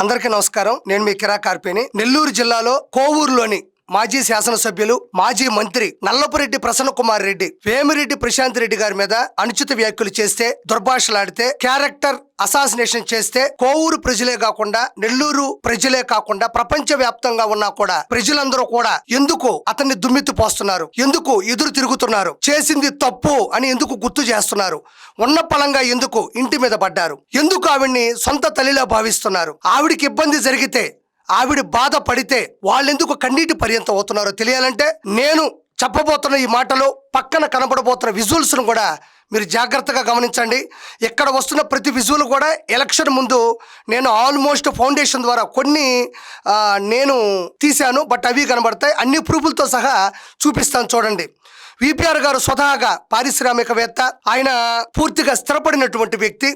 అందరికీ నమస్కారం. నేను మీ కిరా కార్పేని. నెల్లూరు జిల్లాలో కోవూరులోని మాజీ శాసనసభ్యులు మాజీ మంత్రి నల్లపురెడ్డి ప్రసన్న కుమార్ రెడ్డి వేమిరెడ్డి ప్రశాంత్ రెడ్డి గారి మీద అనుచిత వ్యాఖ్యలు చేస్తే, దుర్భాషలాడితే, క్యారెక్టర్ అసాసినేషన్ చేస్తే కోవూరు ప్రజలే కాకుండా నెల్లూరు ప్రజలే కాకుండా ప్రపంచ వ్యాప్తంగా ఉన్నా కూడా ప్రజలందరూ కూడా ఎందుకు అతన్ని దుమ్మెత్తి పోస్తున్నారు, ఎందుకు ఎదురు తిరుగుతున్నారు, చేసింది తప్పు అని ఎందుకు గుర్తు చేస్తున్నారు, ఉన్న పలంగా ఎందుకు ఇంటి మీద పడ్డారు, ఎందుకు ఆవిడ్ని సొంత తల్లిలా భావిస్తున్నారు, ఆవిడికి ఇబ్బంది జరిగితే ఆవిడ బాధపడితే వాళ్ళెందుకు కన్నీటి పర్యంతం అవుతున్నారో తెలియాలంటే నేను చెప్పబోతున్న ఈ మాటలు పక్కన కనబడబోతున్న విజువల్స్ ను కూడా మీరు జాగ్రత్తగా గమనించండి. ఇక్కడ వస్తున్న ప్రతి విజువల్ కూడా ఎలక్షన్ ముందు నేను ఆల్మోస్ట్ ఫౌండేషన్ ద్వారా కొన్ని నేను తీశాను, బట్ అవి కనబడతాయి. అన్ని ప్రూఫ్లతో సహా చూపిస్తాను చూడండి. విపిఆర్ గారు స్వతహాగా పారిశ్రామికవేత్త, ఆయన పూర్తిగా స్థిరపడినటువంటి వ్యక్తి.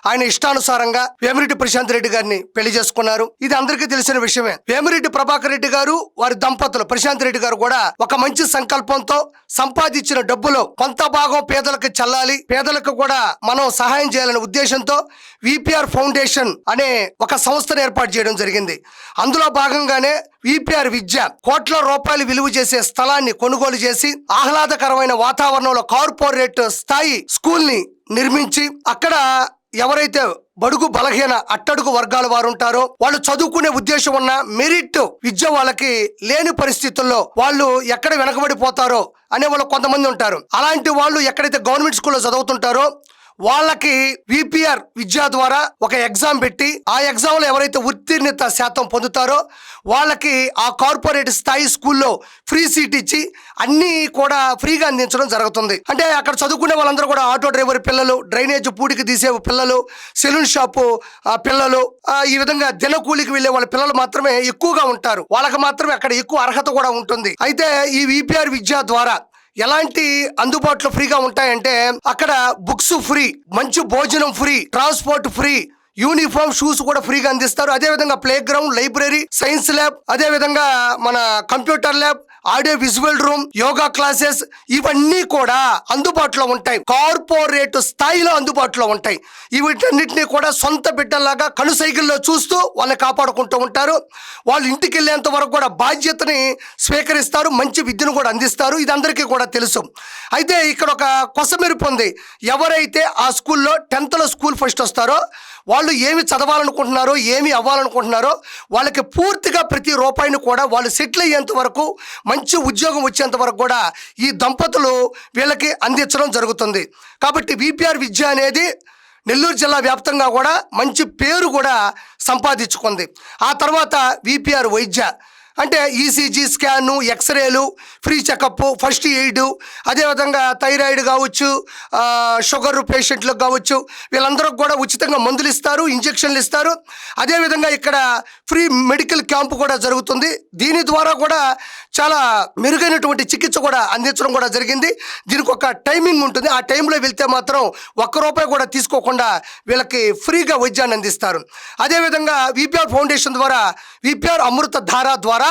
ఆయన ఇష్టానుసారంగా వేమిరెడ్డి ప్రశాంత్ రెడ్డి గారిని పెళ్లి చేసుకున్నారు. ఇది అందరికీ తెలిసిన విషయమే. వేమిరెడ్డి ప్రభాకర్ రెడ్డి గారు వారి దంపతులు ప్రశాంత్ రెడ్డి గారు కూడా ఒక మంచి సంకల్పంతో సంపాదించిన డబ్బులో కొంత భాగం పేదలకు చెల్లాలి, పేదలకు కూడా మనం సహాయం చేయాలనే ఉద్దేశంతో విపిఆర్ ఫౌండేషన్ అనే ఒక సంస్థను ఏర్పాటు చేయడం జరిగింది. అందులో భాగంగానే విపిఆర్ విద్య కోట్ల రూపాయలు విలువ చేసే స్థలాన్ని కొనుగోలు చేసి ఆహ్లాదకరమైన వాతావరణంలో కార్పొరేట్ స్థాయి స్కూల్ ని నిర్మించి అక్కడ ఎవరైతే బడుగు బలహీన అట్టడుగు వర్గాల వారు ఉంటారో, వాళ్ళు చదువుకునే ఉద్దేశం ఉన్న మెరిట్ విద్య వాళ్ళకి లేని పరిస్థితుల్లో వాళ్ళు ఎక్కడ వెనకబడిపోతారో అనే వాళ్ళు కొంతమంది ఉంటారు. అలాంటి వాళ్ళు ఎక్కడైతే గవర్నమెంట్ స్కూల్లో చదువుతుంటారో వాళ్ళకి విపిఆర్ విద్య ద్వారా ఒక ఎగ్జామ్ పెట్టి ఆ ఎగ్జామ్ లో ఎవరైతే ఉత్తీర్ణత శాతం పొందుతారో వాళ్ళకి ఆ కార్పొరేట్ స్థాయి స్కూల్లో ఫ్రీ సీట్ ఇచ్చి అన్ని కూడా ఫ్రీగా అందించడం జరుగుతుంది. అంటే అక్కడ చదువుకునే వాళ్ళందరూ కూడా ఆటో డ్రైవర్ పిల్లలు, డ్రైనేజ్ పూడికి తీసే పిల్లలు, సెలూన్ షాపు పిల్లలు, ఈ విధంగా దినకూలికి వెళ్లే వాళ్ళ పిల్లలు మాత్రమే ఎక్కువగా ఉంటారు. వాళ్ళకి మాత్రమే అక్కడ ఎక్కువ అర్హత కూడా ఉంటుంది. అయితే ఈ విపిఆర్ విద్య ద్వారా ఎలాంటి అందుబాటులో ఫ్రీగా ఉంటాయంటే అక్కడ బుక్స్ ఫ్రీ, మంచి భోజనం free, transport free, uniform, shoes కూడా ఫ్రీగా అందిస్తారు. అదే విధంగా play ground, library, science lab, అదే విధంగా మన computer lab, audio visual room, yoga classes ఇవన్నీ కూడా అందుబాటులో ఉంటాయి. కార్పొరేట్ స్థాయిలో అందుబాటులో ఉంటాయి. వీటన్నిటినీ కూడా సొంత బిడ్డల్లాగా కనుసైకిల్లో చూస్తూ వాళ్ళని కాపాడుకుంటూ ఉంటారు. వాళ్ళు ఇంటికి వెళ్ళేంత వరకు కూడా బాధ్యతని స్వీకరిస్తారు, మంచి విద్యను కూడా అందిస్తారు. ఇది అందరికీ కూడా తెలుసు. అయితే ఇక్కడ ఒక కొసమెరుపు ఉంది. ఎవరైతే ఆ స్కూల్లో 10th లో స్కూల్ ఫస్ట్ వస్తారో వాళ్ళు ఏమి చదవాలనుకుంటున్నారో, ఏమి అవ్వాలనుకుంటున్నారో వాళ్ళకి పూర్తిగా ప్రతి రూపాయిని కూడా వాళ్ళు సెటిల్ అయ్యేంత వరకు, మంచి ఉద్యోగం వచ్చేంత వరకు కూడా ఈ దంపతులు వీళ్ళకి అందించడం జరుగుతుంది. కాబట్టి విపిఆర్ విద్య అనేది నెల్లూరు జిల్లా వ్యాప్తంగా కూడా మంచి పేరు కూడా సంపాదించుకుంది. ఆ తర్వాత విపిఆర్ వైద్య అంటే ఈసీజీ స్కాను, ఎక్స్రేలు, ఫ్రీ చెకప్, ఫస్ట్ ఎయిడ్, అదేవిధంగా థైరాయిడ్ కావచ్చు, షుగర్ పేషెంట్లకు కావచ్చు, వీళ్ళందరికీ కూడా ఉచితంగా మందులు ఇస్తారు, ఇంజక్షన్లు ఇస్తారు. అదేవిధంగా ఇక్కడ ఫ్రీ మెడికల్ క్యాంపు కూడా జరుగుతుంది. దీని ద్వారా కూడా చాలా మెరుగైనటువంటి చికిత్స కూడా అందించడం కూడా జరిగింది. దీనికి ఒక టైమింగ్ ఉంటుంది. ఆ టైంలో వెళ్తే మాత్రం ₹1 కూడా తీసుకోకుండా వీళ్ళకి ఫ్రీగా వైద్యాన్ని అందిస్తారు. అదేవిధంగా విపిఆర్ ఫౌండేషన్ ద్వారా విపిఆర్ అమృత ధార ద్వారా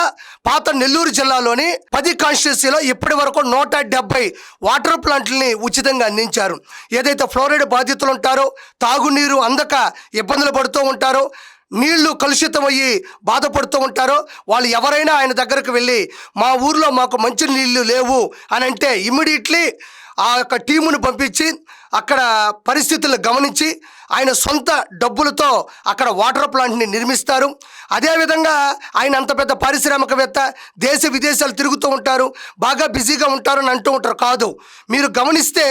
పాత నెల్లూరు జిల్లాలోని 10 కాన్స్టిట్యున్సీలో ఇప్పటి వరకు 170 వాటర్ ప్లాంట్లని ఉచితంగా అందించారు. ఏదైతే ఫ్లోరైడ్ బాధితులు ఉంటారో, తాగునీరు అందక ఇబ్బందులు పడుతూ ఉంటారో, నీళ్లు కలుషితమయ్యి బాధపడుతూ ఉంటారో వాళ్ళు ఎవరైనా ఆయన దగ్గరకు వెళ్ళి మా ఊర్లో మాకు మంచి నీళ్లు లేవు అని అంటే ఇమ్మీడియట్లీ ఆ యొక్క టీమును పంపించి అక్కడ పరిస్థితులను గమనించి ఆయన సొంత డబ్బులతో అక్కడ వాటర్ ప్లాంట్ని నిర్మిస్తారు. అదేవిధంగా ఆయన అంత పెద్ద పారిశ్రామికవేత్త, దేశ విదేశాలు తిరుగుతూ ఉంటారు, బాగా బిజీగా ఉంటారు అని అంటూ ఉంటారు. కాదు, మీరు గమనిస్తే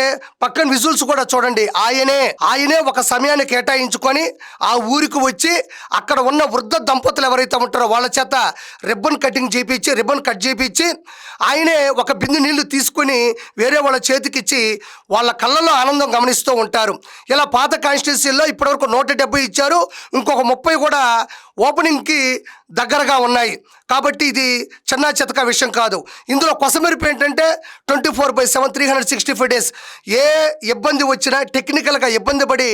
పక్కన విజువల్స్ కూడా చూడండి. ఆయనే ఒక సమయాన్ని కేటాయించుకొని ఆ ఊరికి వచ్చి అక్కడ ఉన్న వృద్ధ దంపతులు ఎవరైతే ఉంటారో వాళ్ళ చేత రిబ్బన్ కట్ చేయించి ఆయనే ఒక బిందు నీళ్లు తీసుకుని వేరే వాళ్ళ చేతికిచ్చి వాళ్ళ కళ్ళలో ఆనందం గమనిస్తూ ఉంటారు. ఇలా పాత కాన్స్టిట్యున్సీల్లో ఇప్పటివరకు 170 ఇచ్చారు. ఇంకొక 30 కూడా ఓపెనింగ్కి దగ్గరగా ఉన్నాయి. కాబట్టి ఇది చిన్న చితక విషయం కాదు. ఇందులో కొసమెరుపు ఏంటంటే 24/7 365 days ఏ ఇబ్బంది వచ్చినా, టెక్నికల్గా ఇబ్బంది పడి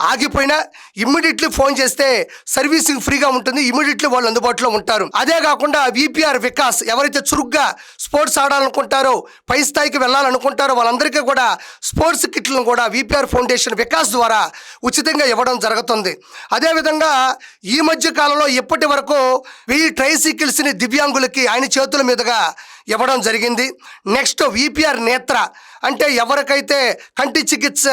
ఆగిపోయినా ఇమ్మీడియట్లీ ఫోన్ చేస్తే సర్వీసింగ్ ఫ్రీగా ఉంటుంది. ఇమ్మీడియట్లీ వాళ్ళు అందుబాటులో ఉంటారు. అదే కాకుండా విపిఆర్ వికాస్ ఎవరైతే చురుగ్గా స్పోర్ట్స్ ఆడాలనుకుంటారో, పై స్థాయికి వెళ్ళాలనుకుంటారో వాళ్ళందరికీ కూడా స్పోర్ట్స్ కిట్లను కూడా విపిఆర్ ఫౌండేషన్ వికాస్ ద్వారా ఉచితంగా ఇవ్వడం జరుగుతుంది. అదేవిధంగా ఈ మధ్య కాలంలో ఇప్పటి వరకు 1000 ట్రైసైకిల్స్ ని దివ్యాంగులకి ఆయన చేతుల మీదుగా ఇవ్వడం జరిగింది. నెక్స్ట్ విపిఆర్ నేత్ర, అంటే ఎవరికైతే కంటి చికిత్స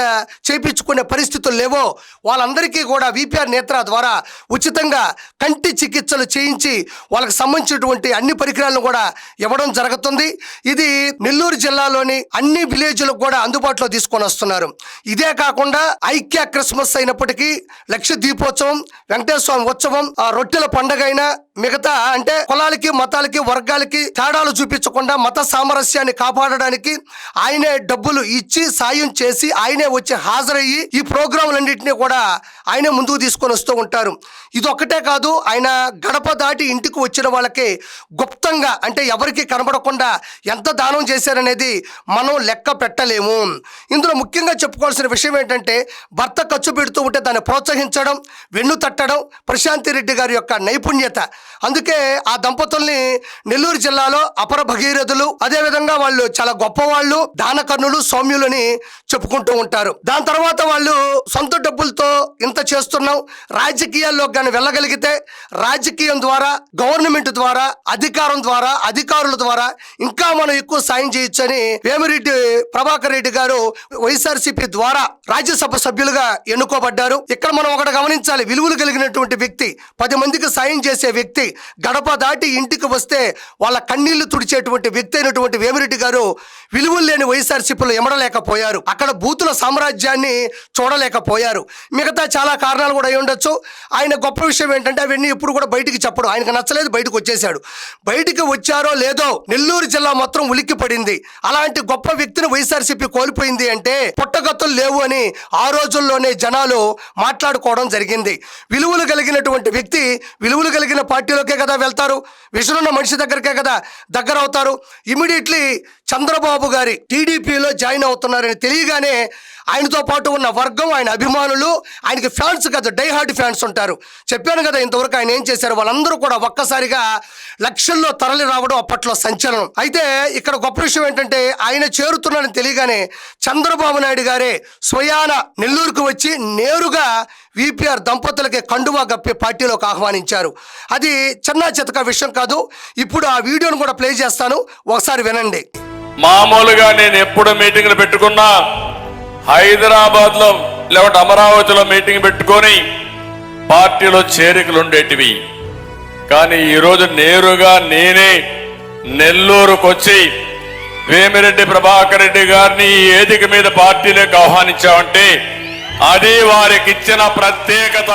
చేయించుకునే పరిస్థితులు లేవో వాళ్ళందరికీ కూడా విపిఆర్ నేత్ర ద్వారా ఉచితంగా కంటి చికిత్సలు చేయించి వాళ్ళకి సంబంధించినటువంటి అన్ని పరికరాలను కూడా ఇవ్వడం జరుగుతుంది. ఇది నెల్లూరు జిల్లాలోని అన్ని విలేజ్లకు కూడా అందుబాటులో తీసుకొని వస్తున్నారు. ఇదే కాకుండా ఐక్య క్రిస్మస్ అయినప్పటికీ, లక్ష దీపోత్సవం, వెంకటేశ్వర స్వామి ఉత్సవం, రొట్టెల పండుగ అయినా, మిగతా అంటే కులాలకి మతాలకి వర్గాలకి తేడాలు చూపించకుండా మత సామరస్యాన్ని కాపాడడానికి ఆయనే డబ్బులు ఇచ్చి సాయం చేసి ఆయనే వచ్చి హాజరయ్యి ఈ ప్రోగ్రాంలన్నింటినీ కూడా ఆయనే ముందుకు తీసుకొని వస్తూ ఉంటారు. ఇది ఒక్కటే కాదు, ఆయన గడప దాటి ఇంటికి వచ్చిన వాళ్ళకి గుప్తంగా, అంటే ఎవరికి కనబడకుండా ఎంత దానం చేశారనేది మనం లెక్క పెట్టలేము. ఇందులో ముఖ్యంగా చెప్పుకోవాల్సిన విషయం ఏంటంటే, భర్త ఖర్చు పెడుతూ ఉంటే దాన్ని ప్రోత్సహించడం, వెన్ను తట్టడం ప్రశాంతి రెడ్డి గారి యొక్క నైపుణ్యత. అందుకే ఆ దంపతుల్ని నెల్లూరు జిల్లాలో అపర భగీరథులు, అదేవిధంగా వాళ్ళు చాలా గొప్పవాళ్ళు, దానకర్ణులు, సౌమ్యులని చెప్పుకుంటూ ఉంటారు. దాని తర్వాత వాళ్ళు సొంత డబ్బులతో ఇంత చేస్తున్నాం, రాజకీయాల్లో కానీ వెళ్ళగలిగితే రాజకీయం ద్వారా, గవర్నమెంట్ ద్వారా, అధికారం ద్వారా, అధికారుల ద్వారా ఇంకా మనం ఎక్కువ సాయం చేయొచ్చని వేమిరెడ్డి ప్రభాకర్ రెడ్డి గారు వైఎస్ఆర్సీపీ ద్వారా రాజ్యసభ సభ్యులుగా ఎన్నుకోబడ్డారు. ఇక్కడ మనం ఒకటి గమనించాలి, విలువలు కలిగినటువంటి వ్యక్తి, 10 మందికి సాయం చేసే వ్యక్తి, గడప దాటి ఇంటికి వస్తే వాళ్ళ కన్నీళ్లు తుడిచేటువంటి వ్యక్తి అయినటువంటి వేమిరెడ్డి గారు విలువలు లేని వైఎస్ఆర్సీపీలో ఎమడలేకపోయారు. అక్కడ బూతుల సామ్రాజ్యాన్ని చూడలేకపోయారు. మిగతా చాలా కారణాలు కూడా అయి ఉండొచ్చు. ఆయన గొప్ప విషయం ఏంటంటే అవన్నీ ఎప్పుడు కూడా బయటికి చెప్పడు. ఆయనకు నచ్చలేదు, బయటకు వచ్చేసాడు. బయటికి వచ్చారో లేదో నెల్లూరు జిల్లా మొత్తం ఉలిక్కి పడింది. అలాంటి గొప్ప వ్యక్తిని వైఎస్ఆర్సీపీ కోల్పోయింది అంటే పుట్టగతులు లేవు అని ఆ రోజుల్లోనే జనాలు మాట్లాడుకోవడం జరిగింది. విలువలు కలిగినటువంటి వ్యక్తి విలువలు కలిగిన పార్టీలోకే కదా వెళ్తారు, విషనున్న మనిషి దగ్గరికే కదా దగ్గర అవుతారు. ఇమీడియట్లీ చంద్రబాబు గారి టీడీపీలో జాయిన్ అవుతున్నారని తెలియగానే ఆయనతో పాటు ఉన్న వర్గం, ఆయన అభిమానులు, ఆయనకి ఫ్యాన్స్ కదా, డైహార్డ్ ఫ్యాన్స్ ఉంటారు. చెప్పాను కదా ఇంతవరకు ఆయన ఏం చేశారు, వాళ్ళందరూ కూడా ఒక్కసారిగా లక్షల్లో తరలి రావడం అప్పట్లో సంచలనం. అయితే ఇక్కడ గొప్ప విషయం ఏంటంటే, ఆయన చేరుతున్నారని తెలియగానే చంద్రబాబు నాయుడు గారే స్వయాన నెల్లూరుకు వచ్చి నేరుగా విపిఆర్ దంపతులకి కండువా గప్పి పార్టీలోకి ఆహ్వానించారు. అది చిన్న చితక విషయం కాదు. ఇప్పుడు ఆ వీడియోను కూడా ప్లే చేస్తాను, ఒకసారి వినండి. మామూలుగా నేను ఎప్పుడు మీటింగ్లు పెట్టుకున్నా హైదరాబాద్ లో లేకపోతే అమరావతిలో మీటింగ్ పెట్టుకొని పార్టీలో చేరికలు ఉండేటివి. కానీ ఈరోజు నేరుగా నేనే నెల్లూరుకు వచ్చి వేమిరెడ్డి ప్రభాకర్ రెడ్డి గారిని ఈ వేదిక మీద పార్టీలోకి ఆహ్వానించామంటే అది వారికి ఇచ్చిన ప్రత్యేకత.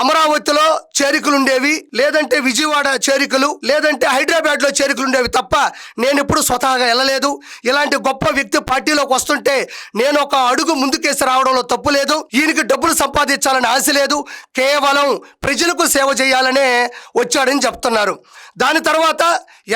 అమరావతిలో చేరికలు ఉండేవి, లేదంటే విజయవాడ చేరికలు, లేదంటే హైదరాబాద్ లో చేరికలు ఉండేవి తప్ప నేను ఎప్పుడు స్వతహాగా వెళ్ళలేదు. ఇలాంటి గొప్ప వ్యక్తి పార్టీలోకి వస్తుంటే నేను ఒక అడుగు ముందుకేసి రావడంలో తప్పు లేదు. ఈయనకి డబ్బులు సంపాదించాలని ఆశ లేదు, కేవలం ప్రజలకు సేవ చేయాలనే వచ్చాడని చెప్తున్నారు. దాని తర్వాత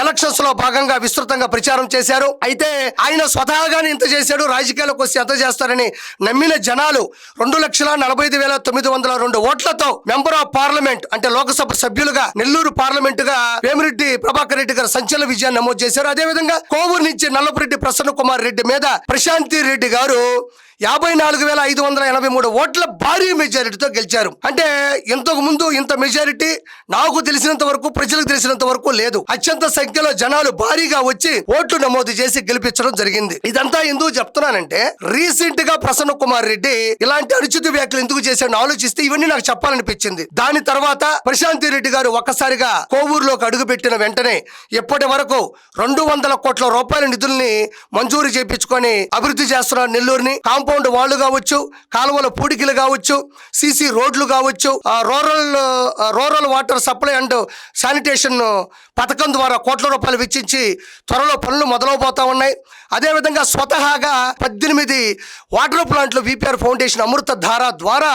ఎలక్షన్స్ లో భాగంగా విస్తృతంగా ప్రచారం చేశారు. అయితే ఆయన స్వతహాగానే ఇంత చేశాడు, రాజకీయాలకు వస్తే ఎంత చేస్తారని నమ్మిన జనాలు 2,45,902 ఓట్లతో మెంబర్ ఆఫ్ పార్లమెంట్, అంటే లోకసభ సభ్యులుగా నెల్లూరు పార్లమెంటుగా వేమిరెడ్డి ప్రభాకర్ రెడ్డి గారు సంచలన విజయాన్ని నమోదు చేశారు. అదేవిధంగా కోవూరు నుంచి నల్లపురెడ్డి ప్రసన్న కుమార్ రెడ్డి మీద ప్రశాంతి రెడ్డి గారు 54,583 ఓట్ల భారీ మెజారిటీతో గెలిచారు. అంటే ఇంతకు ముందు ఇంత మెజారిటీ నాకు తెలిసినంత వరకు, ప్రజలకు తెలిసినంత వరకు లేదు. అత్యంత సంఖ్యలో జనాలు భారీగా వచ్చి ఓట్లు నమోదు చేసి గెలిపించడం జరిగింది. ఇదంతా ఎందుకు చెప్తున్నానంటే, రీసెంట్ గా ప్రసన్న కుమార్ రెడ్డి ఇలాంటి అనుచిత వ్యాఖ్యలు ఎందుకు చేశాడని ఆలోచిస్తే ఇవన్నీ నాకు చెప్పాలనిపించింది. దాని తర్వాత ప్రశాంతి రెడ్డి గారు ఒక్కసారిగా కోవూరులోకి అడుగు పెట్టిన వెంటనే ఇప్పటి వరకు 200 కోట్ల రూపాయల నిధుల్ని మంజూరు చేయించుకొని అభివృద్ధి చేస్తున్నారు నెల్లూరుని. కాంపౌండ్ వాళ్ళు కావచ్చు, కాలువల పూడికలు కావచ్చు, సిసి రోడ్లు కావచ్చు, rural water supply and sanitation పథకం ద్వారా కోట్ల రూపాయలు వెచ్చించి త్వరలో పనులు మొదలవబోతా ఉన్నాయి. అదేవిధంగా స్వతహాగా 18 వాటర్ ప్లాంట్లు విపిఆర్ ఫౌండేషన్ అమృత ధార ద్వారా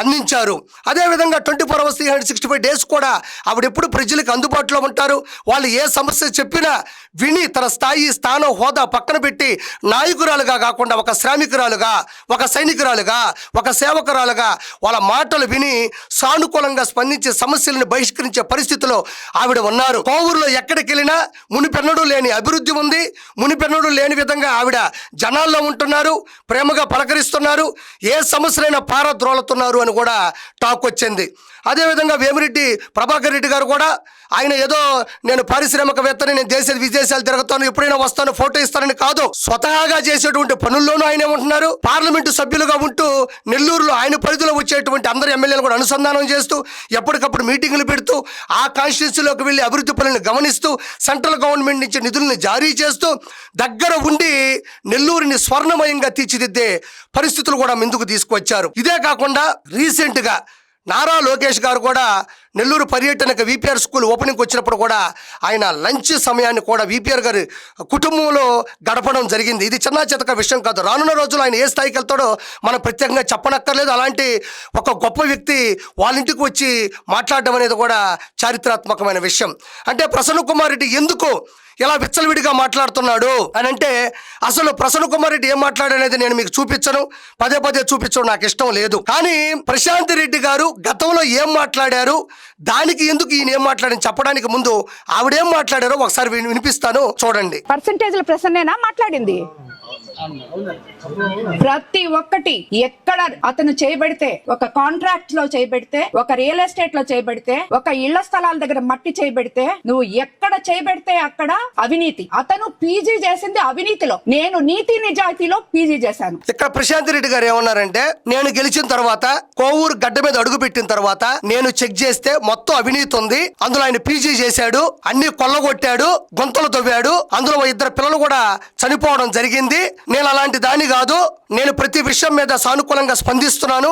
అందించారు. అదేవిధంగా 24 hours 365 days కూడా ఆవిడెప్పుడు ప్రజలకు అందుబాటులో ఉంటారు. వాళ్ళు ఏ సమస్య చెప్పినా విని తన స్థాయి, స్థానం, హోదా పక్కన పెట్టి నాయకురాలుగా కాకుండా ఒక శ్రామికురాలుగా, ఒక సైనికురాలుగా, ఒక సేవకురాలుగా వాళ్ళ మాటలు విని సానుకూలంగా స్పందించి సమస్యలను బహిష్కరించే పరిస్థితిలో ఆవిడ ఉన్నారు. కోవూరులో ఎక్కడికి వెళ్ళినా మునిపెన్నడూ లేని అభివృద్ధి ఉంది, మునిపెన్నడూ లేని లేని విధంగా ఆవిడ జనాల్లో ఉంటున్నారు, ప్రేమగా పలకరిస్తున్నారు, ఏ సమస్యలైనా పారద్రోలుతున్నారు అని కూడా టాక్ వచ్చింది. అదేవిధంగా వేమిరెడ్డి ప్రభాకర్ రెడ్డి గారు కూడా ఆయన ఏదో నేను పారిశ్రామికవేత్తని, నేను విదేశాలు తిరుగుతాను, ఎప్పుడైనా వస్తాను, ఫోటో ఇస్తానని కాదు, స్వతహాగా చేసేటువంటి పనుల్లోనూ ఆయన ఏమంటున్నారు, పార్లమెంటు సభ్యులుగా ఉంటూ నెల్లూరులో ఆయన పరిధిలో వచ్చేటువంటి అందరు ఎమ్మెల్యేలు కూడా అనుసంధానం చేస్తూ ఎప్పటికప్పుడు మీటింగులు పెడుతూ ఆ కాన్స్టిట్యూన్సీలోకి వెళ్ళి అభివృద్ధి పనులను గమనిస్తూ సెంట్రల్ గవర్నమెంట్ నుంచి నిధులను జారీ చేస్తూ దగ్గర ఉండి నెల్లూరుని స్వర్ణమయంగా తీర్చిదిద్దే పరిస్థితులు కూడా ముందుకు తీసుకువచ్చారు. ఇదే కాకుండా రీసెంట్గా నారా లోకేష్ గారు కూడా నెల్లూరు పర్యటనకు విపిఆర్ స్కూల్ ఓపెనింగ్కి వచ్చినప్పుడు కూడా ఆయన లంచ్ సమయాన్ని కూడా విపిఆర్ గారి కుటుంబంలో గడపడం జరిగింది. ఇది చిన్న చితక విషయం కాదు. రానున్న రోజులు ఆయన ఏ స్థాయికి వెళ్తాడో మనం ప్రత్యేకంగా చెప్పనక్కర్లేదు. అలాంటి ఒక గొప్ప వ్యక్తి వాళ్ళ ఇంటికి వచ్చి మాట్లాడడం అనేది కూడా చారిత్రాత్మకమైన విషయం. అంటే ప్రసన్న కుమార్ రెడ్డి ఎందుకు ఇలా విచ్చలవిడిగా మాట్లాడుతున్నాడు అని అంటే, అసలు ప్రసన్న కుమార్ రెడ్డి ఏం మాట్లాడనేది నేను మీకు చూపించను, పదే పదే చూపించడం నాకు ఇష్టం లేదు. కానీ ప్రశాంత్ రెడ్డి గారు గతంలో ఏం మాట్లాడారు, దానికి ఎందుకు ఈయన ఏం మాట్లాడని చెప్పడానికి ముందు ఆవిడేం మాట్లాడారో ఒకసారి వినిపిస్తాను, చూడండి. పర్సెంటేజ్ల ప్రసన్నేనా మాట్లాడింది? ప్రతి ఒక్కటి ఎక్కడ అతను చేయబడితే, ఒక కాంట్రాక్ట్ లో చేయబడితే, ఒక రియల్ ఎస్టేట్ లో చేయబడితే, ఒక ఇళ్ల స్థలాల దగ్గర మట్టి చేయబడితే, నువ్వు ఎక్కడ చేయబడితే అక్కడ అవినీతి. అతను పీజీ చేసింది అవినీతిలో, నేను నీతి నిజాయితీలో పీజీ చేశాను. ఇక్కడ ప్రశాంత్ రెడ్డి గారు ఏమన్నారంటే, నేను గెలిచిన తర్వాత కోవూరు గడ్డ మీద అడుగు పెట్టిన తర్వాత నేను చెక్ చేస్తే మొత్తం అవినీతి ఉంది, అందులో ఆయన పీజీ చేశాడు, అన్ని కొల్లగొట్టాడు, గుంతలు తవ్వాడు, అందులో 2 పిల్లలు కూడా చనిపోవడం జరిగింది. నేను అలాంటి దాని కాదు, నేను ప్రతి విషయం మీద సానుకూలంగా స్పందిస్తున్నాను,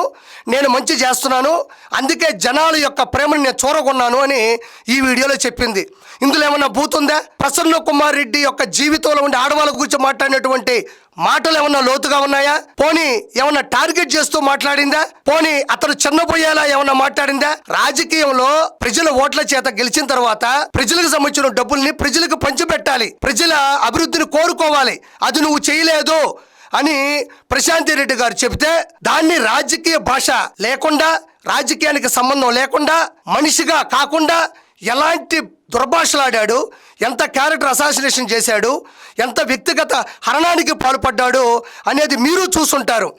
నేను మంచి చేస్తున్నాను, అందుకే జనాల యొక్క ప్రేమను నేను చూరగొన్నాను అని ఈ వీడియోలో చెప్పింది. ఇందులో ఏమన్నా బూతుందా? ప్రసన్న కుమార్ రెడ్డి యొక్క జీవితంలో ఉండే ఆడవాళ్ళ గురించి మాట్లాడినటువంటి మాటలు ఏమన్నా లోతుగా ఉన్నాయా? పోనీ ఏమన్నా టార్గెట్ చేస్తూ మాట్లాడిందా? పోనీ అతను చిన్నపోయేలా ఏమన్నా మాట్లాడిందా? రాజకీయంలో ప్రజల ఓట్ల చేత గెలిచిన తర్వాత ప్రజలకు సంబంధించిన డబ్బుల్ని ప్రజలకు పంచిపెట్టాలి, ప్రజల అభివృద్ధిని కోరుకోవాలి, అది నువ్వు చేయలేదు అని ప్రశాంత్ రెడ్డి గారు చెబితే, దాన్ని రాజకీయ భాష లేకుండా, రాజకీయానికి సంబంధం లేకుండా, మనిషిగా కాకుండా ఎలాంటి దుర్భాషలాడాడు, ఎంత క్యారెక్టర్ అసాసినేషన్ చేశాడు, ఎంత వ్యక్తిగత హరణానికి పాల్పడ్డాడు అనేది మీరు చూసుంటారు.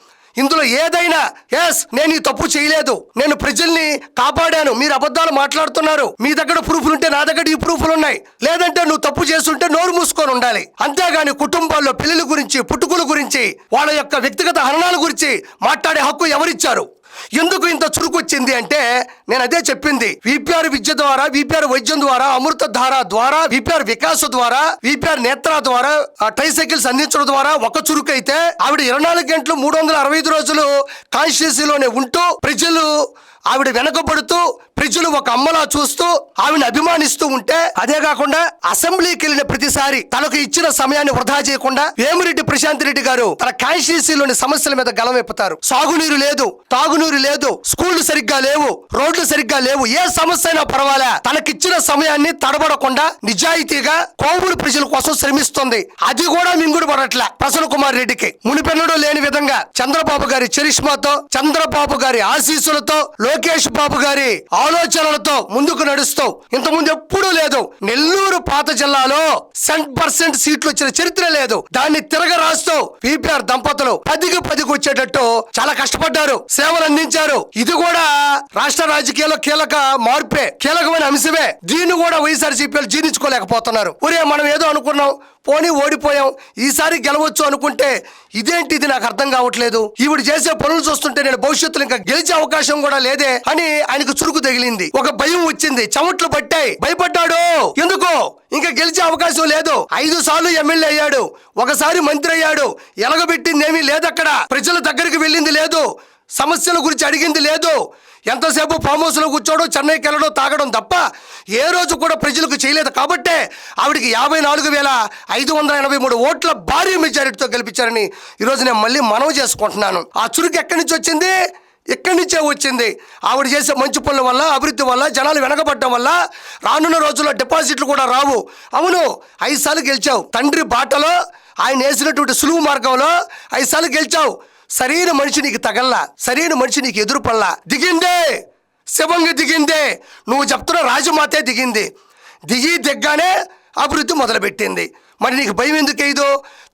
ఇందులో ఏదైనా నేను ఈ తప్పు చేయలేదు, నేను ప్రజల్ని కాపాడాను, మీరు అబద్ధాలు మాట్లాడుతున్నారు, మీ దగ్గర ప్రూఫ్లు ఉంటే నా దగ్గర ఈ ప్రూఫ్లు ఉన్నాయి, లేదంటే నువ్వు తప్పు చేస్తుంటే నోరు మూసుకొని ఉండాలి. అంతేగాని కుటుంబాల్లో పిల్లల గురించి, పుట్టుకుల గురించి, వాళ్ళ యొక్క వ్యక్తిగత హరణాల గురించి మాట్లాడే హక్కు ఎవరిచ్చారు? ఎందుకు ఇంత చురుకు వచ్చింది అంటే, నేను అదే చెప్పింది, విపిఆర్ విద్య ద్వారా, విపిఆర్ వైద్యం ద్వారా, అమృత ధార ద్వారా, విపిఆర్ వికాస్ ద్వారా, విపిఆర్ నేత్ర ద్వారా, ట్రైసైకిల్స్ అందించడం ద్వారా ఒక చురుకు అయితే, ఆవిడ 24 గంటలు 365 రోజులు కాన్స్టిట్యూన్సీలోనే ఉంటూ ప్రజలు ఆవిడ వెనకబడుతూ, ప్రజలు ఒక అమ్మలా చూస్తూ ఆవిడని అభిమానిస్తూ ఉంటే, అదే కాకుండా అసెంబ్లీకి వెళ్ళిన ప్రతిసారి తనకు ఇచ్చిన సమయాన్ని వృధా చేయకుండా వేమిరెడ్డి ప్రశాంత్ రెడ్డి గారు తన కాన్స్టిట్యూన్సీలోని సమస్యల మీద గలమెప్పుతారు. సాగునీరు లేదు, తాగునీరు లేదు, స్కూళ్లు సరిగ్గా లేవు, రోడ్లు సరిగ్గా లేవు, ఏ సమస్య అయినా పర్వాలే, తనకిచ్చిన సమయాన్ని తడబడకుండా నిజాయితీగా కోవూరు ప్రజల కోసం శ్రమిస్తుంది. అది కూడా మింగుడు పడట్ల ప్రసన్న కుమార్ రెడ్డికి. మునిపెన్నడూ లేని విధంగా చంద్రబాబు గారి చరిష్మాతో, చంద్రబాబు గారి ఆశీస్సులతో, లోకేష్ బాబు గారి ఆలోచనలతో ముందుకు నడుస్తూ, ఇంతకుముందు ఎప్పుడూ లేదు, నెల్లూరు పాత జిల్లాలో 100% సీట్లు వచ్చిన చరిత్ర లేదు. దాన్ని తిరగ రాస్తూ విపిఆర్ దంపతులు 10కి 10కి వచ్చేటట్టు చాలా కష్టపడ్డారు, సేవలు అందించారు. ఇది కూడా రాష్ట్ర రాజకీయాల్లో కీలక మార్పే, కీలకమైన అంశమే. దీన్ని కూడా వైఎస్ఆర్సీపీలు జీర్ణించుకోలేకపోతున్నారు. ఒరే మనం ఏదో అనుకున్నాం, పోనీ ఓడిపోయాం, ఈసారి గెలవచ్చు అనుకుంటే ఇదేంటిది నాకు అర్థం కావట్లేదు, ఈవిడ చేసే పనులు చూస్తుంటే నేను భవిష్యత్తులో ఇంకా గెలిచే అవకాశం కూడా లేదే అని ఆయనకు చురుకు తగిలింది. ఒక భయం వచ్చింది, చెమట్లు పట్టాయి, భయపడ్డాడు. ఎందుకో ఇంకా గెలిచే అవకాశం లేదు. 5 సార్లు ఎమ్మెల్యే అయ్యాడు, ఒకసారి మంత్రి అయ్యాడు, ఎలగబెట్టింది ఏమీ లేదక్కడ, ప్రజల దగ్గరికి వెళ్ళింది లేదు, సమస్యల గురించి అడిగింది లేదు. ఎంతసేపు ఫామ్ హౌస్లో కూర్చోవడం, చెన్నైకి వెళ్ళడం, తాగడం తప్ప ఏ రోజు కూడా ప్రజలకు చేయలేదు. కాబట్టే ఆవిడికి 54,583 ఓట్ల భారీ మెజారిటీతో గెలిపించారని ఈరోజు నేను మళ్ళీ మనవి చేసుకుంటున్నాను. ఆ చురుకు ఎక్కడి నుంచి వచ్చింది? ఇక్కడి నుంచే వచ్చింది. ఆవిడ చేసే మంచి పనుల వల్ల, అభివృద్ధి వల్ల, జనాలు వెనకబడ్డం వల్ల రానున్న రోజుల్లో డిపాజిట్లు కూడా రావు. అవును, 5 సార్లు గెలిచావు, తండ్రి బాటలో ఆయన వేసినటువంటి సులువు మార్గంలో 5 సార్లు గెలిచావు. సరైన మనిషి నీకు తగల్లా, సరైన మనిషి నీకు ఎదురు పల్లా, దిగిందే, శివంగా దిగిందే, నువ్వు చెప్తున్న రాజమాతే దిగింది. దిగ్గానే అభివృద్ధి మొదలుపెట్టింది. మరి నీకు భయం ఎందుకు వేయదు?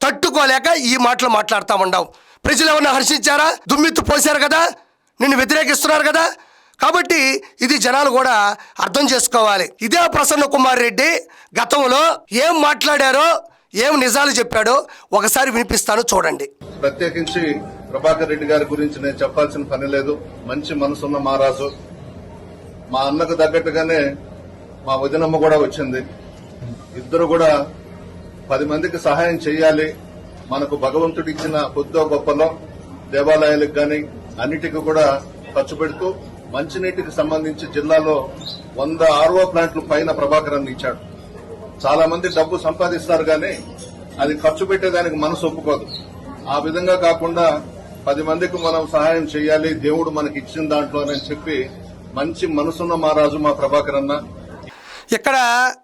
తట్టుకోలేక ఈ మాటలు మాట్లాడుతూ ఉండవు. ప్రజలు ఏమన్నా హర్షించారా? దుమ్మెత్తు పోసారు కదా, నిన్ను వ్యతిరేకిస్తున్నారు కదా. కాబట్టి ఇది జనాలు కూడా అర్థం చేసుకోవాలి. ఇదే ప్రసన్న కుమార్ రెడ్డి గతంలో ఏం మాట్లాడారో, ఏం నిజాలు చెప్పాడో ఒకసారి వినిపిస్తాను, చూడండి. ప్రత్యేకించి ప్రభాకర్ రెడ్డి గారి గురించి నేను చెప్పాల్సిన పని లేదు. మంచి మనసున్న మహారాజు. మా అన్నకు తగ్గట్టుగానే మా వదినమ్మ కూడా వచ్చింది. ఇద్దరు కూడా 10 మందికి సహాయం చేయాలి. మనకు భగవంతుడు ఇచ్చిన కొద్దో గొప్పలో దేవాలయాలకు గాని అన్నిటికీ కూడా ఖర్చు పెడుతూ మంచినీటికి సంబంధించి జిల్లాలో 100 RO ప్లాంట్లు పైన ప్రభాకర్ అన్న ఇచ్చాడు. చాలా మంది డబ్బు సంపాదిస్తారు గానీ అది ఖర్చు పెట్టేదానికి మనసు ఒప్పుకోదు. ఆ విధంగా కాకుండా 10 మందికి మనం సహాయం చేయాలి, దేవుడు మనకి ఇచ్చిన దాంట్లోనని చెప్పి మంచి మనసున్న మహారాజు మా ప్రభాకర్ అన్న. ఇక్కడ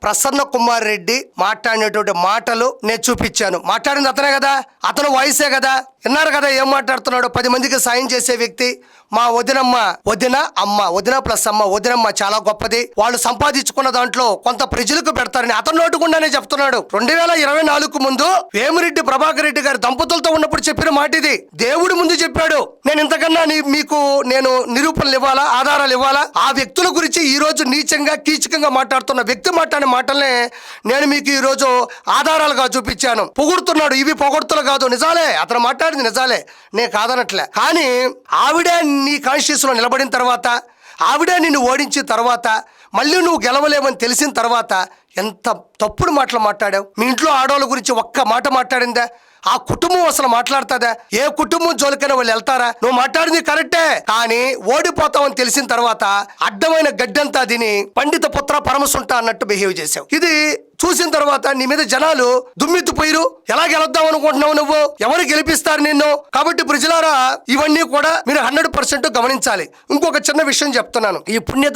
ప్రసన్న కుమార్ రెడ్డి మాట్లాడినటువంటి మాటలు నేను చూపించాను. మాట్లాడింది అతనే కదా, అతను వాయిసే కదా. విన్నారు కదా ఏం మాట్లాడుతున్నాడు? 10 మందికి సాయం చేసే వ్యక్తి. మా వదినమ్మ, వదిన అమ్మ, వదిన ప్లస్ అమ్మ, వదినమ్మ చాలా గొప్పది. వాళ్ళు సంపాదించుకున్న దాంట్లో కొంత ప్రజలకు పెడతారని అతను నోటుకుండానే చెప్తున్నాడు. 2024 ముందు వేమిరెడ్డి ప్రభాకర్ రెడ్డి గారి దంపతులతో ఉన్నప్పుడు చెప్పిన మాట ఇది. దేవుడి ముందు చెప్పాడు. నేను ఇంతకన్నా మీకు నేను నిరూపణలు ఇవ్వాలా, ఆధారాలు ఇవ్వాలా? ఆ వ్యక్తుల గురించి ఈ రోజు నీచంగా కీచకంగా మాట్లాడుతున్న వ్యక్తి మాట్లాడిన మాటల్ని నేను మీకు ఈ రోజు ఆధారాలుగా చూపించాను. పొగుడుతున్నాడు, ఇవి పొగడుతులు కాదు, నిజాలే. అతను మాట్లాడింది నిజాలే, నేను కాదనట్లే. కానీ ఆవిడే నీ కాన్స్టిట్యూషన్ లో నిలబడిన తర్వాత, ఆవిడే నిన్ను ఓడించిన తర్వాత, మళ్ళీ నువ్వు గెలవలేమని తెలిసిన తర్వాత ఎంత తప్పుడు మాటలు మాట్లాడావు. మీ ఇంట్లో ఆడవాళ్ళ గురించి ఒక్క మాట మాట్లాడిందా? ఆ కుటుంబం అసలు మాట్లాడుతుందా? ఏ కుటుంబం జోలికైనా వాళ్ళు వెళ్తారా? నువ్వు మాట్లాడింది కరెక్టే, కానీ ఓడిపోతావని తెలిసిన తర్వాత అడ్డమైన గడ్డంతా తిని పండిత పుత్ర పరమసుంట అన్నట్టు బిహేవ్ చేశావు. ఇది చూసిన తర్వాత నీ మీద జనాలు దుమ్మెత్తిపోయిరు. ఎలా గెలుద్దాం అనుకుంటున్నావు నువ్వు? ఎవరు గెలిపిస్తారు నిన్ను? కాబట్టి ప్రజలారా ఇవన్నీ కూడా మీరు 100% గమనించాలి. ఇంకొక చిన్న విషయం చెప్తున్నాను. ఈ పుణ్య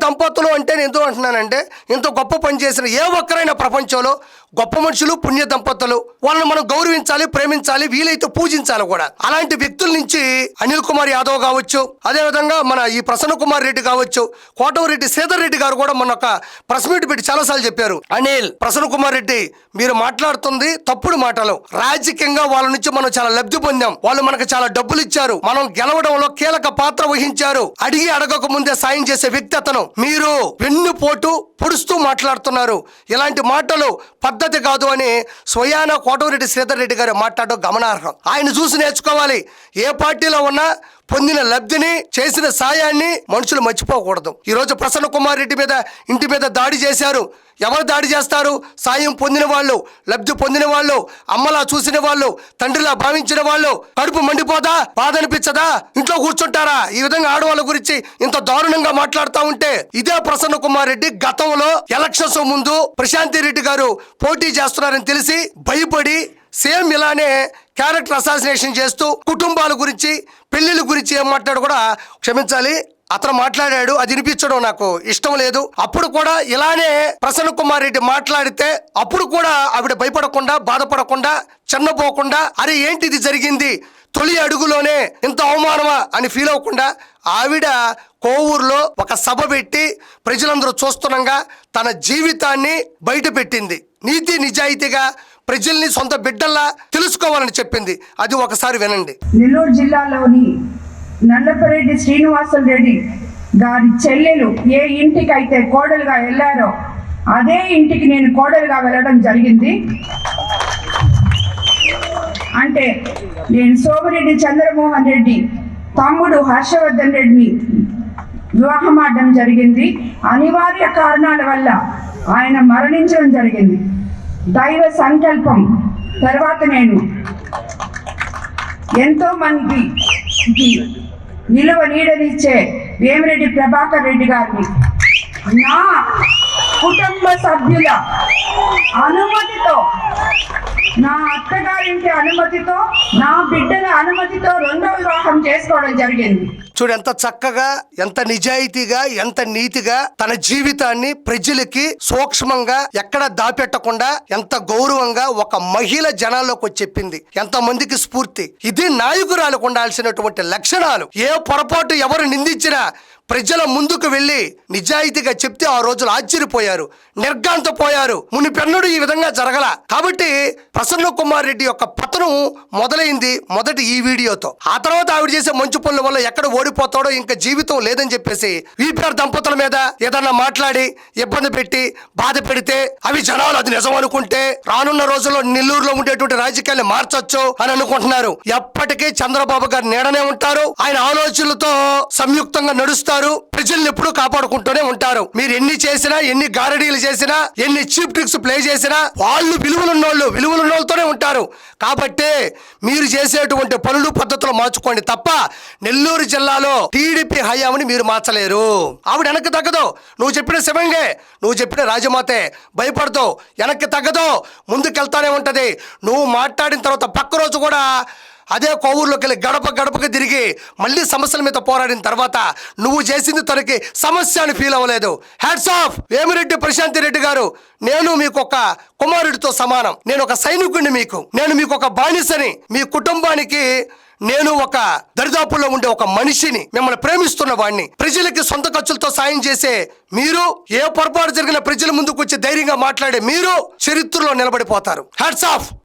దంపతులు అంటే నేను ఎందుకు అంటున్నానంటే, ఇంత గొప్ప పని చేసిన ఏ ఒక్కరైనా ప్రపంచంలో గొప్ప మనుషులు పుణ్య దంపతులు. వాళ్ళని మనం గౌరవించాలి, ప్రేమించాలి, వీలైతే పూజించాలి కూడా. అలాంటి వ్యక్తుల నుంచి అనిల్ కుమార్ యాదవ్ కావచ్చు, అదేవిధంగా మన ఈ ప్రసన్న కుమార్ రెడ్డి కావచ్చు, కోటమిరెడ్డి శ్రీధర్ రెడ్డి గారు కూడా మొన్న ఒక ప్రెస్ మీట్ పెట్టి చాలాసార్లు చెప్పారు. అనిల్, ప్రసన్న కుమార్ రెడ్డి మీరు మాట్లాడుతుంది తప్పుడు మాటలు. రాజకీయంగా వాళ్ళ నుంచి మనం చాలా లబ్ధి పొందాం. వాళ్ళు మనకు చాలా డబ్బులు ఇచ్చారు. మనం గెలవడంలో కీలక పాత్ర వహించారు. అడిగి అడగక ముందే సాయం చేసే వ్యక్తి అతను. మీరు వెన్నుపోటు పొడుస్తూ మాట్లాడుతున్నారు. ఇలాంటి మాటలు పద్ధతి కాదు అని స్వయాన కోటమిరెడ్డి శ్రీధర్ రెడ్డి గారు మాట్లాడడం గమనార్హం. ఆయన చూసి నేర్చుకోవాలి. ఏ పార్టీలో ఉన్నా పొందిన లబ్ధిని, చేసిన సాయాన్ని మనుషులు మర్చిపోకూడదు. ఈ రోజు ప్రసన్న కుమార్ రెడ్డి మీద ఇంటి మీద దాడి చేశారు. ఎవరు దాడి చేస్తారు? సాయం పొందిన వాళ్ళు, లబ్ధి పొందిన వాళ్ళు, అమ్మలా చూసిన వాళ్ళు, తండ్రిలా భావించిన వాళ్ళు. కడుపు మండిపోదా? బాధ అనిపించదా? ఇంట్లో కూర్చుంటారా? ఈ విధంగా ఆడవాళ్ళ గురించి ఇంత దారుణంగా మాట్లాడుతూ ఉంటే. ఇదే ప్రసన్న కుమార్ రెడ్డి గతంలో ఎలక్షన్స్ ముందు ప్రశాంతి రెడ్డి గారు పోటీ చేస్తున్నారని తెలిసి భయపడి సేమ్ ఇలానే క్యారెక్టర్ అసాసినేషన్ చేస్తూ కుటుంబాల గురించి, పెళ్లిళ్ళ గురించి ఏం మాట్లాడు కూడా క్షమించాలి, అతను మాట్లాడాడు. అది వినిపించడం నాకు ఇష్టం లేదు. అప్పుడు కూడా ఇలానే ప్రసన్న కుమార్ రెడ్డి మాట్లాడితే అప్పుడు కూడా ఆవిడ భయపడకుండా, బాధపడకుండా, చెన్నపోకుండా అరే ఏంటి ఇది జరిగింది, తొలి అడుగులోనే ఇంత అవమానమా అని ఫీల్ అవ్వకుండా ఆవిడ కోవూరులో ఒక సభ పెట్టి ప్రజలందరూ చూస్తుండగా తన జీవితాన్ని బయట పెట్టింది. నీతి నిజాయితీగా ప్రజల్ని సొంత బిడ్డల్లా తెలుసుకోవాలని చెప్పింది. అది ఒకసారి వినండి. నెల్లూరు జిల్లాలోని నల్లపరెడ్డి శ్రీనివాసులు రెడ్డి గారి చెల్లెలు ఏ ఇంటికైతే కోడలుగా వెళ్ళారో అదే ఇంటికి నేను కోడలుగా వెళ్ళడం జరిగింది. అంటే నేను సోమిరెడ్డి చంద్రమోహన్ రెడ్డి తమ్ముడు హర్షవర్ధన్ రెడ్డిని వివాహం ఆడడం జరిగింది. అనివార్య కారణాల వల్ల ఆయన మరణించడం జరిగింది. దైవ సంకల్పం తర్వాత నేను ఎంతో మందికి విలువ నీడనిచ్చే వేమిరెడ్డి ప్రభాకర్ రెడ్డి గారిని నా కుటుంబ సభ్యుల అనుమతితో, నా అత్తగారింటి అనుమతితో, నా బిడ్డల అనుమతితో 2వ వివాహం చేసుకోవడం జరిగింది. చూడు ఎంత చక్కగా, ఎంత నిజాయితీగా, ఎంత నీతిగా తన జీవితాన్ని ప్రజలకి సూక్ష్మంగా ఎక్కడ దాపెట్టకుండా ఎంత గౌరవంగా ఒక మహిళ జనాల్లోకి వచ్చి చెప్పింది. ఎంత మందికి స్ఫూర్తి. ఇది నాయకురాలకు ఉండాల్సినటువంటి లక్షణాలు. ఏ పొరపాటు ఎవరు నిందించినా ప్రజల ముందుకు వెళ్లి నిజాయితీగా చెప్తే ఆ రోజులు ఆశ్చర్యపోయారు, నిర్గాంతపోయారు. మునిపెన్నడూ ఈ విధంగా జరగల. కాబట్టి ప్రసన్న కుమార్ రెడ్డి యొక్క పతనం మొదలైంది మొదటి ఈ వీడియోతో. ఆ తర్వాత ఆవిడ చేసే మంచు పనుల వల్ల ఎక్కడ ఓడిపోతాడో ఇంకా జీవితం లేదని చెప్పేసి వీపీఆర్ దంపతుల మీద ఏదన్నా మాట్లాడి ఇబ్బంది పెట్టి బాధ పెడితే అవి జనాలు అది నిజం అనుకుంటే రానున్న రోజుల్లో నెల్లూరులో ఉండేటువంటి రాజకీయాన్ని మార్చొచ్చు అని అనుకుంటున్నారు. ఎప్పటికీ చంద్రబాబు గారు నీడనే ఉంటారు. ఆయన ఆలోచనలతో సంయుక్తంగా నడుస్తారు. ప్రజల్ని ఎప్పుడూ కాపాడుకుంటూనే ఉంటారు. మీరు ఎన్ని చేసినా, ఎన్ని గారడీలు చేసినా, ఎన్ని చీప్ ట్రిక్స్ ప్లే చేసినా వాళ్ళు విలువలున్నోళ్ళతోనే ఉంటారు. కాబట్టి మీరు చేసేటువంటి పనులు పద్ధతులు మార్చుకోండి తప్ప నెల్లూరు జిల్లాలో టీడీపీ హయాంని మీరు మార్చలేరు. ఆవిడ వెనక్కి తగ్గదు. నువ్వు చెప్పిన శివంగే, నువ్వు చెప్పిన రాజమాతే భయపడతావు, వెనక్కి తగ్గదు, ముందుకెళ్తానే ఉంటది. నువ్వు మాట్లాడిన తర్వాత పక్క రోజు కూడా అదే కోవూరులోకి వెళ్ళి గడపకి తిరిగి మళ్ళీ సమస్యల మీద పోరాడిన తర్వాత నువ్వు చేసింది తనకి సమస్య అని ఫీల్ అవ్వలేదు. హ్యాట్స్ ఆఫ్ వేమిరెడ్డి ప్రశాంత్ రెడ్డి గారు. నేను మీకు ఒక కుమారుడితో సమానం. నేను ఒక సైనికుడిని, నేను మీకు ఒక బానిసని. మీ కుటుంబానికి నేను ఒక దరిదాపుల్లో ఉండే ఒక మనిషిని, మిమ్మల్ని ప్రేమిస్తున్న వాడిని. ప్రజలకి సొంత ఖర్చులతో సాయం చేసే మీరు, ఏ పొరపాటు జరిగిన ప్రజల ముందుకు వచ్చి ధైర్యంగా మాట్లాడే మీరు చరిత్రలో నిలబడిపోతారు. Hats off.